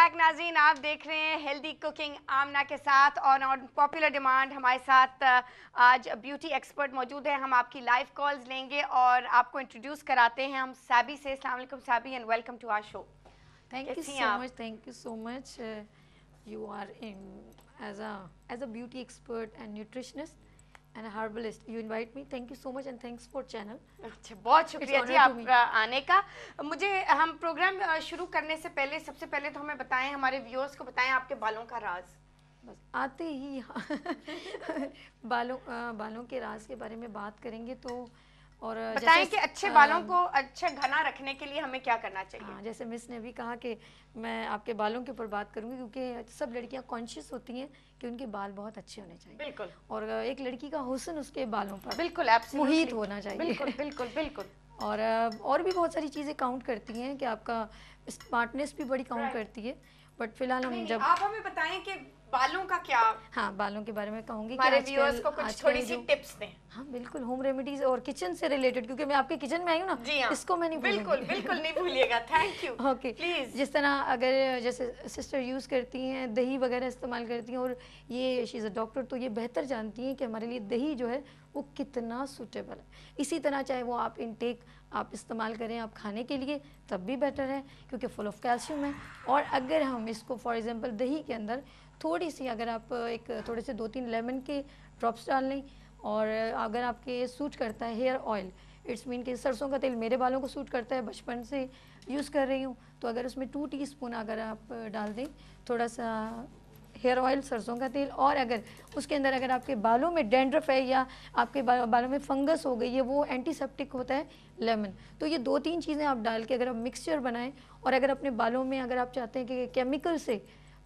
Back नाज़रीन, आप देख रहे हैं हेल्दी कुकिंग आमना के साथ और ऑन पॉपुलर डिमांड हमारे साथ आज ब्यूटी एक्सपर्ट मौजूद है। हम आपकी लाइव कॉल्स लेंगे और आपको इंट्रोड्यूस कराते हैं हम साबी से। अस्सलाम वालेकुम साबी and welcome to our show. Thank you so much. You are as a beauty expert and nutritionist and a herbalist. You invite me. Thank you so much and thanks for channel. अच्छा, बहुत शुक्रिया जी आपका आने का। मुझे हम programme शुरू करने से पहले सबसे पहले तो हमें बताएं, हमारे व्यूअर्स को बताएं आपके बालों का राज। बस आते ही बालों के राज के बारे में बात करेंगे तो और बताएं कि अच्छे बालों को अच्छा घना रखने के लिए हमें क्या करना चाहिए। हाँ, जैसे मिस ने भी कहा कि मैं आपके बालों के ऊपर बात करूंगी क्योंकि सब लड़कियां कॉन्शियस होती हैं कि उनके बाल बहुत अच्छे होने चाहिए। बिल्कुल। और एक लड़की का हुस्न उसके बालों पर बिल्कुल मुहित होना चाहिए। बिल्कुल बिल्कुल बिल्कुल। और भी बहुत सारी चीज़ें काउंट करती हैं कि आपका स्मार्टनेस भी बड़ी काउंट करती है। बट फिलहाल हम जब आप हमें बताएं कि बालों का क्या। हाँ, बालों के बारे में कहूँगी हमारे व्यूअर्स को कुछ थोड़ी सी टिप्स दें। हाँ बिल्कुल, होम रेमेडीज और किचन से रिलेटेड, क्योंकि मैं आपके किचन में आई हूँ ना। जी हाँ, इसको मैं नहीं बिल्कुल बिल्कुल नहीं भूलिएगा। Thank you. Okay, please. जिस तरह अगर जैसे सिस्टर यूज़ करती हैं, दही वगैरह इस्तेमाल करती हैं और ये शी इज़ अ डॉक्टर, तो ये बेहतर जानती हैं कि हमारे लिए दही जो है वो कितना सूटेबल है। इसी तरह चाहे वो आप इनटेक आप इस्तेमाल करें आप खाने के लिए तब भी बेटर है क्योंकि फुल ऑफ कैल्शियम है। और अगर हम इसको फॉर एग्जांपल दही के अंदर थोड़ी सी अगर आप एक थोड़े से 2-3 लेमन के ड्रॉप्स डाल लें और अगर आपके सूट करता है हेयर ऑयल, इट्स मीन कि सरसों का तेल मेरे बालों को सूट करता है, बचपन से यूज़ कर रही हूँ, तो अगर उसमें 2 टीस्पून अगर आप डाल दें थोड़ा सा हेयर ऑयल सरसों का तेल, और अगर उसके अंदर अगर आपके बालों में डैंड्रफ है या आपके बालों में फंगस हो गई है, वो एंटीसेप्टिक होता है लेमन। तो ये 2-3 चीज़ें आप डाल के अगर आप मिक्सचर बनाएं और अगर अपने बालों में अगर आप चाहते हैं कि केमिकल से,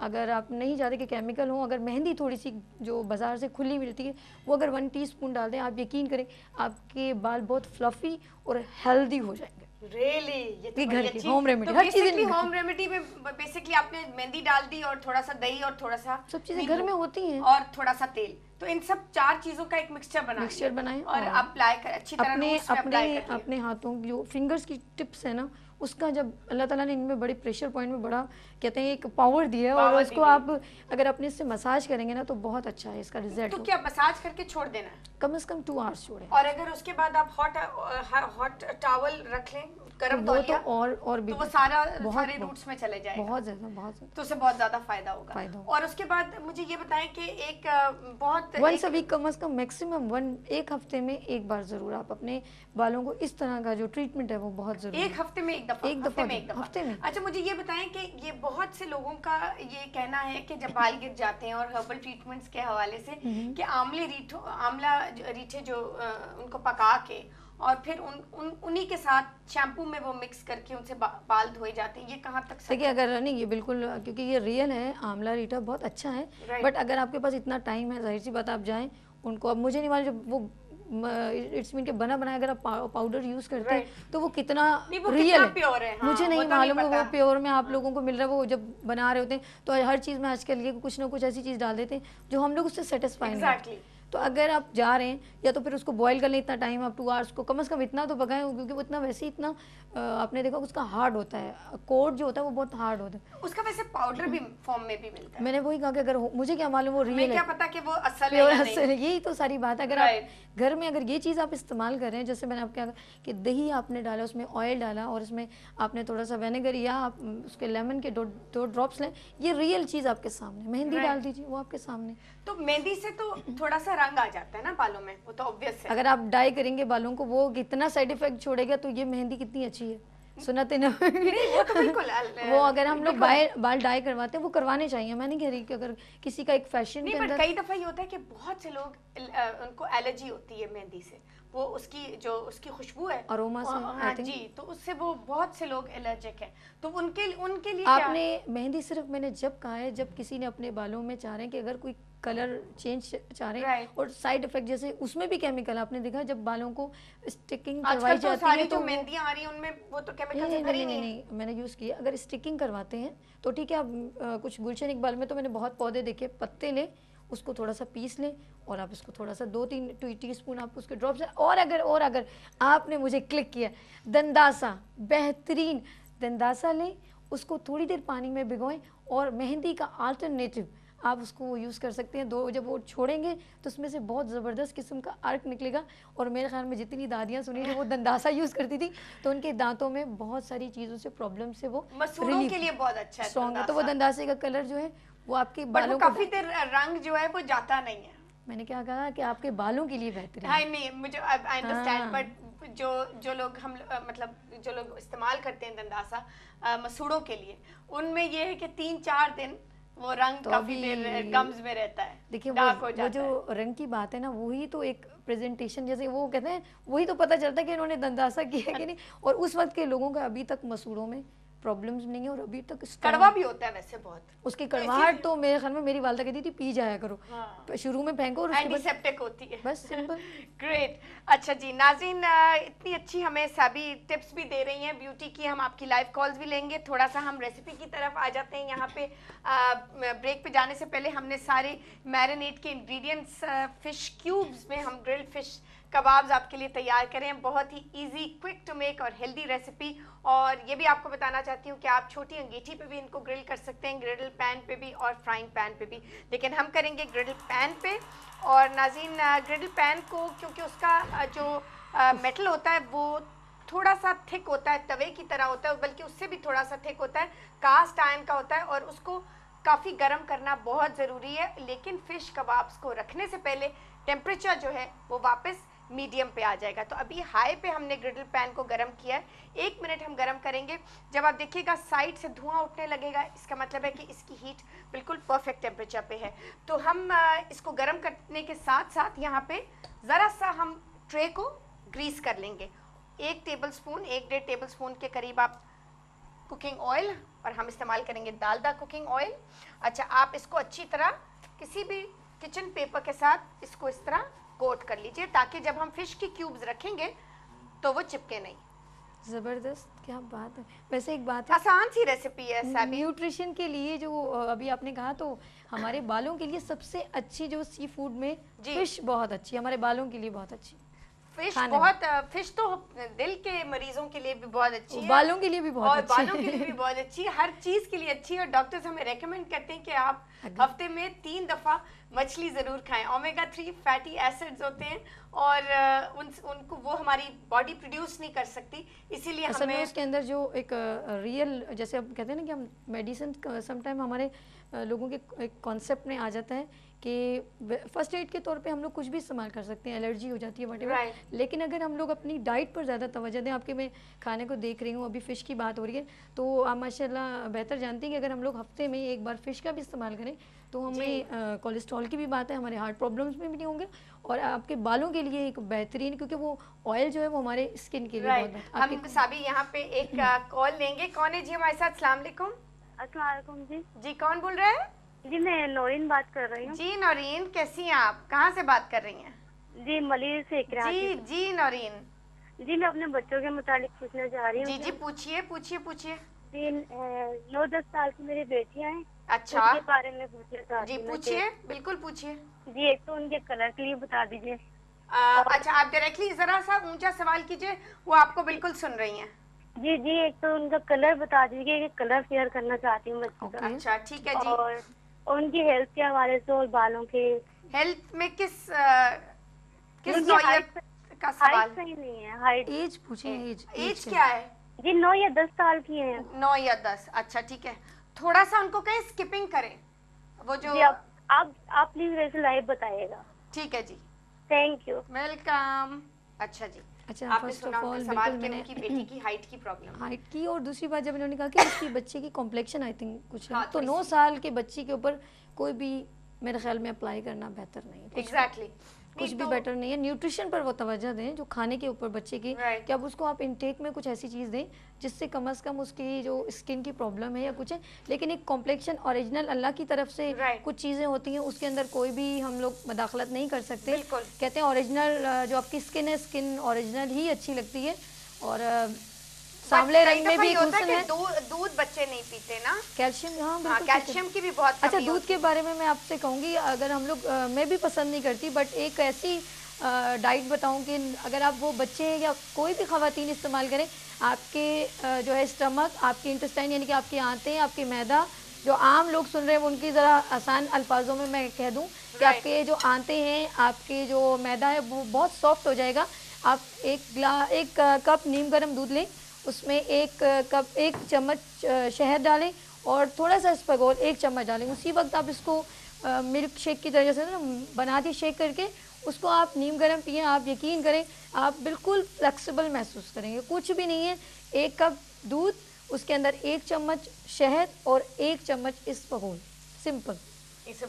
अगर आप नहीं चाहते कि केमिकल हो, अगर मेहंदी थोड़ी सी जो बाज़ार से खुली मिलती है वो अगर 1 टीस्पून डाल दें, आप यकीन करें आपके बाल बहुत फ्लफ़ी और हेल्दी हो जाएंगे। Really? ये घर की होम रेमेडी, हर चीज़ होम रेमेडी में बेसिकली आपने मेहंदी डाल दी और थोड़ा सा दही और थोड़ा सा सब चीज़ें घर में होती हैं और थोड़ा सा तेल, तो इन सब 4 चीज़ों का एक मिक्सचर बनाएं और अप्लाई कर अच्छी तरह अपने हाथों की जो फिंगर्स की टिप्स है ना, उसका जब अल्लाह ताला ने इनमें बड़े प्रेशर पॉइंट में बड़ा कहते हैं एक पावर दिया है और उसको आप अगर अपने से मसाज करेंगे ना तो बहुत अच्छा है इसका रिजल्ट। तो क्या मसाज करके छोड़ देना है? कम से कम 2 आवर्स छोड़ें। और अगर उसके बाद आप हॉट टॉवल रख लें, गर्म तौलिया, तो और भी तो वो सारे रूट्स में चले जाएगा। बहुत ज़्यादा तो उससे बहुत ज़्यादा फायदा होगा। और उसके बाद मुझे ये बताएं कि एक बहुत वंस अ वीक, कम से कम मैक्सिमम एक हफ्ते में एक बार ज़रूर आप अपने बालों को इस तरह का जो ट्रीटमेंट है वो बहुत ज़रूरी है। एक हफ्ते में एक दफ़ा। अच्छा, मुझे ये बताएं कि ये बहुत से लोगों का ये कहना है कि जब बाल गिर जाते हैं और हर्बल ट्रीटमेंट्स के हवाले से कि आंवला रीठे जो उनको पका के और फिर उन्हीं के साथ शैम्पू में वो मिक्स करके उनसे बाल धोए जाते हैं, ये कहाँ तक सही? देखिए, अगर नहीं, ये बिल्कुल, क्योंकि ये रियल है, आंवला रीठा बहुत अच्छा है, बट अगर आपके पास इतना टाइम है, जाहिर सी बात आप जाएं उनको। अब मुझे नहीं मालूम जब वो इट्स मीन के बना बनाया अगर आप पाउडर यूज करते हैं तो वो कितना रियल है, प्योर है। मुझे नहीं मालूम वो प्योर में आप लोगों को मिल रहा है। वो जब बना रहे होते हैं तो हर चीज़ में आजकल ये कुछ ना कुछ ऐसी चीज़ डाल देते हैं जो हम लोग उससे सेटिस्फाई नहीं होते। तो अगर आप जा रहे हैं या तो फिर उसको बॉईल कर लें, इतना टाइम आप 2 आवर्स को कम से कम इतना तो पकाएं, क्योंकि वो इतना वैसे ही इतना आपने देखा उसका हार्ड होता है, कोट जो होता है वो बहुत हार्ड होता है। उसका वैसे पाउडर भी फॉर्म में भी मिलता है। मैंने वही कहा कि अगर मुझे क्या मालूम वो रियल है, क्या पता कि वो असल है या नहीं। यही तो सारी बात है। अगर आप घर में अगर ये चीज़ आप इस्तेमाल कर रहे हैं, जैसे मैंने आपको कहा कि दही आपने डाला, उसमें ऑयल डाला और इसमें आपने थोड़ा सा विनेगर या आप उसके लेमन के 2 ड्रॉप्स लें, ये रियल चीज़ आपके सामने। मेहंदी डाल दीजिए, वो आपके सामने। तो मेहंदी से तो थोड़ा सा रंग आ जाता है ना बालों में, वो तो ऑब्वियस है। अगर आप डाई करेंगे बालों को, वो कितना साइड इफेक्ट छोड़ेगा, तो ये मेहंदी कितनी अच्छी है, सुनाते ना। वो तो बिल्कुल वो अगर हम लोग बाल डाई करवाते हैं वो करवाने चाहिए। मैं नहीं कह रही कि अगर किसी का एक फैशन के अंदर, कई दफा ये होता है कि बहुत से लोग उनको एलर्जी होती है मेहंदी से, वो उसकी खुशबू है, अरोमा से। हाँ जी, तो उससे वो बहुत से लोग एलर्जिक हैं, तो उनके लिए आपने मेहंदी सिर्फ, मैंने जब कहा है जब किसी ने अपने बालों में चाह रहे हैं कि अगर कोई कलर चेंज चाह रहे हैं और साइड इफेक्ट जैसे उसमें भी केमिकल आपने देखा जब बालों को स्टिकिंग करवाई जाती है तो मेहंदियां आ रही हैं उनमें वो तो केमिकल से भरी नहीं। मैंने यूज़ किया। अगर स्टिकिंग करवाते हैं तो ठीक है, आप कुछ गुलशन इकबाल में तो मैंने बहुत पौधे देखे, पत्ते लें, उसको थोड़ा सा पीस लें और आप इसको थोड़ा सा 2-3 टीस्पून आप उसके ड्रॉप्स हैं। और अगर आपने मुझे क्लिक किया, दंदासा, बेहतरीन दंदासा लें, उसको थोड़ी देर पानी में भिगोएं और मेहंदी का अल्टरनेटिव आप उसको यूज़ कर सकते हैं। जब वो छोड़ेंगे तो उसमें से बहुत ज़बरदस्त किस्म का अर्क निकलेगा। और मेरे ख्याल में जितनी दादियाँ सुनी जो वो दंदासा यूज़ करती थी तो उनके दांतों में बहुत सारी चीज़ों से प्रॉब्लम से वो मसूड़ों के लिए बहुत अच्छा है स्ट्रॉन्ग है। तो वो दंदासे का कलर जो है वो आपके बालों को काफी देर रंग जो है वो जाता नहीं है। मैंने क्या कहा कि आपके बालों के लिए बेहतर है। नहीं मुझे आई अंडरस्टैंड, बट जो लोग मतलब जो लोग इस्तेमाल करते हैं दंदासा मसूड़ों के लिए, उनमें ये है कि 3-4 दिन वो रंग तो काफी देर गम्स में रहता है। देखिए वो जो रंग की बात है ना, वही तो एक प्रेजेंटेशन जैसे वो कहते हैं, वही तो पता चलता है कि इन्होंने दंदासा किया कि नहीं। और उस वक्त के लोगों का अभी तक मसूड़ों में प्रॉब्लम्स नहीं है और अभी तक कड़वा भी होता है वैसे बहुत। उसकी कड़वाहट तो मेरे ख्याल में मेरी वालदा कहती थी पी जाया करो। हाँ। शुरू में फेंको और एंटीसेप्टिक होती है बस, सिंपल। ग्रेट। अच्छा जी नाज़रीन, इतनी अच्छी हमें सभी टिप्स भी दे रही हैं ब्यूटी की, हम आपकी लाइव कॉल्स भी लेंगे। थोड़ा सा हम रेसिपी की तरफ आ जाते हैं। यहाँ पे ब्रेक पे जाने से पहले हमने सारे मैरिनेट के इंग्रेडिएंट्स फिश क्यूब्स में हम ग्रिल्ड फिश कबाब्स आपके लिए तैयार करें। बहुत ही इजी, क्विक टू मेक और हेल्दी रेसिपी। और ये भी आपको बताना चाहती हूँ कि आप छोटी अंगीठी पे भी इनको ग्रिल कर सकते हैं, ग्रिडल पैन पे भी और फ्राइंग पैन पे भी, लेकिन हम करेंगे ग्रिडल पैन पे। और नाज़रीन ग्रिडल पैन को, क्योंकि उसका जो मेटल होता है वो थोड़ा सा थिक होता है, तवे की तरह होता है, बल्कि उससे भी थोड़ा सा थिक होता है, कास्ट आयरन का होता है और उसको काफ़ी गर्म करना बहुत ज़रूरी है। लेकिन फ़िश कबाब्स को रखने से पहले टेम्परेचर जो है वो वापस मीडियम पे आ जाएगा। तो अभी हाई पे हमने ग्रिडल पैन को गरम किया है, 1 मिनट हम गरम करेंगे। जब आप देखिएगा साइड से धुआं उठने लगेगा, इसका मतलब है कि इसकी हीट बिल्कुल परफेक्ट टेम्परेचर पे है। तो हम इसको गरम करने के साथ साथ यहाँ पे ज़रा सा हम ट्रे को ग्रीस कर लेंगे। 1 टेबलस्पून 1-1.5 टेबलस्पून के करीब आप कुकिंग ऑयल, और हम इस्तेमाल करेंगे डालडा कुकिंग ऑयल। अच्छा, आप इसको अच्छी तरह किसी भी किचन पेपर के साथ इसको इस तरह कोट कर लीजिए, ताकि जब हम फिश की क्यूब्स रखेंगे तो वो चिपके नहीं। ज़बरदस्त, क्या बात है। वैसे एक बात है, आसान सी रेसिपी है। न्यूट्रिशन के लिए जो अभी आपने कहा, तो हमारे बालों के लिए सबसे अच्छी जो सी फूड में फिश बहुत अच्छी, हमारे बालों के लिए बहुत अच्छी फिश। बहुत फिश तो दिल के मरीजों के लिए भी बहुत अच्छी है, बालों के लिए भी बहुत अच्छी, और बालों के लिए भी बहुत अच्छी है, हर चीज के लिए अच्छी है। और डॉक्टर्स हमें रेकमेंड करते हैं कि आप हफ्ते में 3 दफा मछली जरूर खाएं। ओमेगा 3 फैटी एसिड्स होते हैं और उनको वो हमारी बॉडी प्रोड्यूस नहीं कर सकती, इसीलिए हमें उसके अंदर जो एक रियल, जैसे अब कहते हैं ना कि हम मेडिसिन समटाइम हमारे लोगों के एक कॉन्सेप्ट में आ जाता है कि फर्स्ट एड के तौर पे हम लोग कुछ भी इस्तेमाल कर सकते हैं, एलर्जी हो जाती है व्हाटएवर। लेकिन अगर हम लोग अपनी डाइट पर ज़्यादा तवज्जो दें, आपके मैं खाने को देख रही हूँ, अभी फ़िश की बात हो रही है, तो आप माशाल्लाह बेहतर जानते हैं कि अगर हम लोग हफ्ते में एक बार फ़िश का भी इस्तेमाल करें तो हमें कोलेस्ट्रॉल की भी बात है, हमारे हार्ट प्रॉब्लम्स में भी नहीं होंगे, और आपके बालों के लिए एक बेहतरीन, क्योंकि वो ऑयल जो है वो हमारे स्किन के लिए बहुत। हम साबी यहाँ पे एक कॉल लेंगे। कौन है जी हमारे साथ? अस्सलाम वालेकुम। अस्सलाम वालेकुम जी। जी कौन बोल रहे हैं? जी मैं नौरीन बात कर रही हूँ। जी नौरीन, कैसी हैं आप? कहाँ से बात कर रही हैं? जी मलिर से। जी नौरीन जी, मैं अपने बच्चों के मुतालिक पूछना चाह रही हूँ। जी पूछिए पूछिए पूछिए। जी 9-10 साल की मेरी बेटियाँ हैं। अच्छा, उनके बारे में पूछना चाहती हूँ। जी पूछिए, बिल्कुल पूछिए। जी एक तो उनके कलर के लिए बता दीजिए। अच्छा, आप डायरेक्टली जरा सा ऊंचा सवाल कीजिए, वो आपको बिल्कुल सुन रही हैं। जी एक तो उनका कलर बता दीजिए कि कलर फेयर करना चाहती हूँ बच्चों का। अच्छा ठीक है जी। और उनकी हेल्थ के हवाले से और बालों के हेल्थ में किस नौयत का सवाल? सही नहीं है, हाइट। एज पूछिए। एज क्या है? जी 9 या 10 साल की है। 9 या 10, अच्छा ठीक है। थोड़ा सा उनको कहीं स्किपिंग करें, वो जो आप प्लीज वैसे लाइव बताइएगा। ठीक है जी, थैंक यू, वेलकम। अच्छा जी, अच्छा, आपने सुना उनका सवाल कि उनकी बेटी की हाइट की प्रॉब्लम, हाइट की, और दूसरी बात जब इन्होंने कहा कि उसकी बच्चे की कॉम्प्लेक्शन आई थिंक कुछ हाँ, तो 9 साल के बच्ची के ऊपर कोई भी मेरे ख्याल में अप्लाई करना बेहतर नहीं है। एग्जैक्टली कुछ भी बेटर नहीं है। न्यूट्रिशन पर वो तवज्जो दें, जो खाने के ऊपर बच्चे की, कि अब उसको आप इनटेक में कुछ ऐसी चीज़ दें जिससे कम से कम उसकी जो स्किन की प्रॉब्लम है या कुछ है, लेकिन एक कॉम्प्लेक्शन ओरिजिनल अल्लाह की तरफ से कुछ चीज़ें होती हैं, उसके अंदर कोई भी हम लोग मदाखलत नहीं कर सकते। कहते हैं ओरिजिनल जो आपकी स्किन है, स्किन ओरिजिनल ही अच्छी लगती है। और सांवले रंग में भी होता है कि दूध बच्चे नहीं पीते ना, कैल्शियम। हाँ, कैल्शियम की भी बहुत। अच्छा, दूध के बारे में मैं आपसे कहूँगी, अगर हम लोग, मैं भी पसंद नहीं करती, बट एक ऐसी डाइट बताऊँ कि अगर आप वो बच्चे या कोई भी ख़वातीन इस्तेमाल करें, आपके जो है स्टमक, आपके इंटेस्टाइन यानी कि आपकी आंतें, आपके मैदा जो आम लोग सुन रहे हैं उनकी ज़रा आसान अल्फाजों में मैं कह दूं कि आपके जो आंते हैं, आपके जो मैदा है वो बहुत सॉफ्ट हो जाएगा। आप एक कप नीम गर्म दूध लें, उसमें एक चम्मच शहद डालें और थोड़ा सा स्पगोल 1 चम्मच डालें। उसी वक्त आप इसको मिल्क शेक की तरह से ना बना के शेक करके उसको आप नीम गर्म पिए। आप यकीन करें आप बिल्कुल फ्लेक्सिबल महसूस करेंगे। कुछ भी नहीं है, 1 कप दूध, उसके अंदर 1 चम्मच शहद और 1 चम्मच इसबगोल, सिंपल।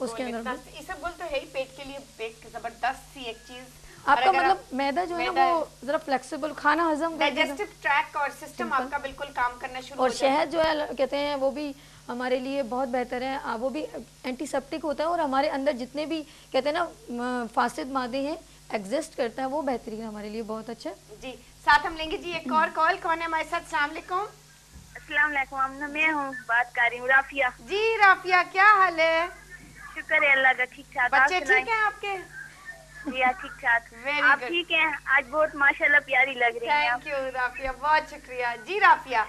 उसके अंदर इसबगोल तो है ही पेट के लिए एक जबरदस्त सी एक चीज। आपका मतलब मैदा जो है ना वो जरा फ्लेक्सिबल, खाना हजम कर डाइजेस्टिव ट्रैक और सिस्टम आपका बिल्कुल काम करना शुरू और शहद जो है कहते हैं वो भी हमारे लिए बहुत बेहतर है। वो भी एंटीसेप्टिक होता है और हमारे अंदर जितने भी कहते हैं ना फासिद मादे हैं एग्जिस्ट करता है, वो बेहतरीन हमारे लिए बहुत अच्छा है जी। साथ हम लेंगे जी एक और कॉल। कौन है हमारे साथ? अस्सलाम वालेकुम। अस्सलाम वालेकुम, मैं हूँ बात कर रही हूँ, राफिया जी। राफिया क्या हाल है? शुक्र है अल्लाह का, ठीक ठाक। बच्चे ठीक हैं आपके? जी हाँ ठीक ठाक। आप ठीक हैं? आज बहुत माशाल्लाह प्यारी लग रही हैं। थैंक यू राफिया, बहुत शुक्रिया जी। राफिया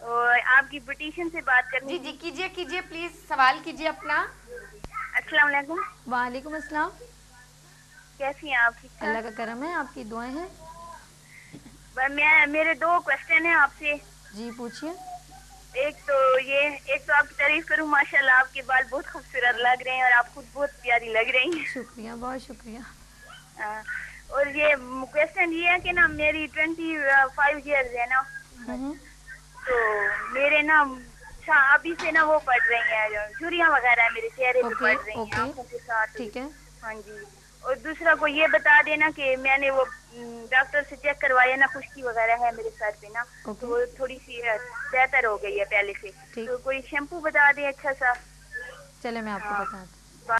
और आपकी ब्यूटिशियन से बात करनी। जी कीजिए कीजिए प्लीज, सवाल कीजिए अपना। अस्सलाम वालेकुम। वालेकुम अस्सलाम। कैसी हैं आप? ठीक अल्लाह का करम है, आपकी दुआएं हैं। मेरे 2 क्वेश्चन हैं आपसे। जी पूछिए। एक तो आपकी तारीफ करूं, माशाल्लाह आपके बाल बहुत खूबसूरत लग रहे हैं और आप खुद बहुत प्यारी लग रही हैं। शुक्रिया, बहुत शुक्रिया। और ये क्वेश्चन ये है कि ना मेरी 25 ईयर्स है ना, तो मेरे ना अभी से ना वो पड़ रही है, झुर्रियाँ वगैरह मेरे चेहरे पे पड़ रही हैं आंखों के साथ। ठीक है। हाँ जी। और दूसरा को ये बता देना कि मैंने वो डॉक्टर से चेक करवाया ना, खुश्की वगैरह है मेरे सर पे ना, तो वो थोड़ी सी बेहतर हो गई है पहले से। तो कोई शैम्पू बता दे अच्छा सा। चले मैं आपको बताती हूँ।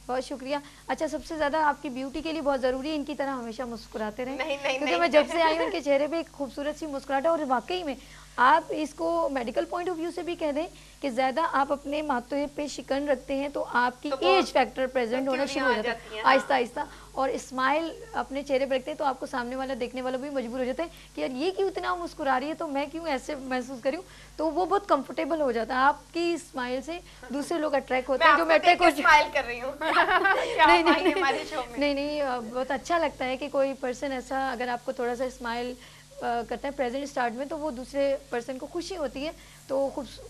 बहुत शुक्रिया। अच्छा, सबसे ज़्यादा आपकी ब्यूटी के लिए बहुत ज़रूरी है इनकी तरह हमेशा मुस्कुराते रहें, क्योंकि मैं जब से आई हूँ उनके चेहरे पे एक खूबसूरत सी मुस्कुराहट है। और वाकई में आप इसको मेडिकल पॉइंट ऑफ व्यू से भी कह दें कि ज़्यादा आप अपने माथे पे शिकन रखते हैं तो आपकी एज फैक्टर प्रेजेंट होना शुरू हो जाता है आहिस्ता आहिस्ता। और स्माइल अपने चेहरे पर रखते हैं तो आपको सामने वाला देखने वाला भी मजबूर हो जाता है कि यार ये क्यों इतना मुस्कुरा रही है, तो मैं क्यों ऐसे महसूस करूँ, तो वो बहुत कंफर्टेबल हो जाता है। आपकी स्माइल से दूसरे लोग अट्रैक्ट होते हैं जो मैं स्माइल कर रही हूँ। नहीं, बहुत अच्छा लगता है कि कोई पर्सन ऐसा अगर आपको थोड़ा सा स्माइल करता है प्रेजेंट स्टार्ट में, तो वो दूसरे पर्सन को खुशी होती है। तो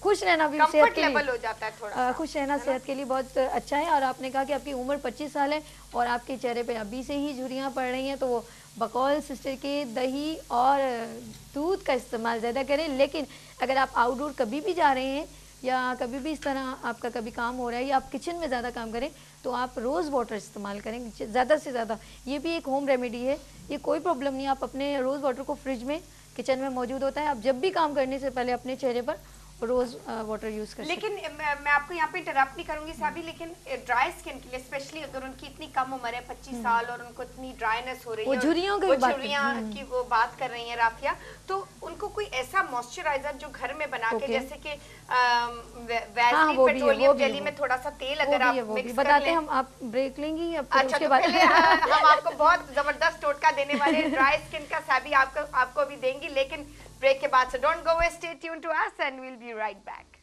खुश रहना भी सेहत के लिए हो जाता है थोड़ा खुश रहना सेहत के लिए बहुत अच्छा है। और आपने कहा कि आपकी उम्र 25 साल है और आपके चेहरे पे अभी से ही झुर्रियाँ पड़ रही हैं, तो वो बकौल सिस्टर के दही और दूध का इस्तेमाल ज़्यादा करें। लेकिन अगर आप आउटडोर कभी भी जा रहे हैं या कभी भी इस तरह आपका कभी काम हो रहा है या आप किचन में ज़्यादा काम करें, तो आप रोज़ वाटर इस्तेमाल करें ज़्यादा से ज़्यादा। ये भी एक होम रेमेडी है, ये कोई प्रॉब्लम नहीं। आप अपने रोज़ वाटर को फ्रिज में किचन में मौजूद होता है, आप जब भी काम करने से पहले अपने चेहरे पर रोज वाटर यूज कर। लेकिन मैं आपको यहाँ पे इंटरप्ट नहीं करूंगी साबी, लेकिन ड्राई स्किन के लिए स्पेशली अगर उनकी इतनी कम उम्र है 25 साल और उनको इतनी ड्राइनेस हो रही है, झुर्रियों की वो बात कर रही है राफिया, तो उनको कोई ऐसा मॉइस्चराइजर जो घर में बना के जैसे कि वैसलीन पेट्रोलियम जेली में थोड़ा सा तेल अगर आप मिक्स कर लें। हम आप ब्रेक लेंगी अच्छा, तो पहले हम आपको बहुत जबरदस्त टोटका देने वाले ड्राई स्किन का साबी आपको भी देंगी, लेकिन ब्रेक के बाद से don't go away, stay tuned to us and we will be right back.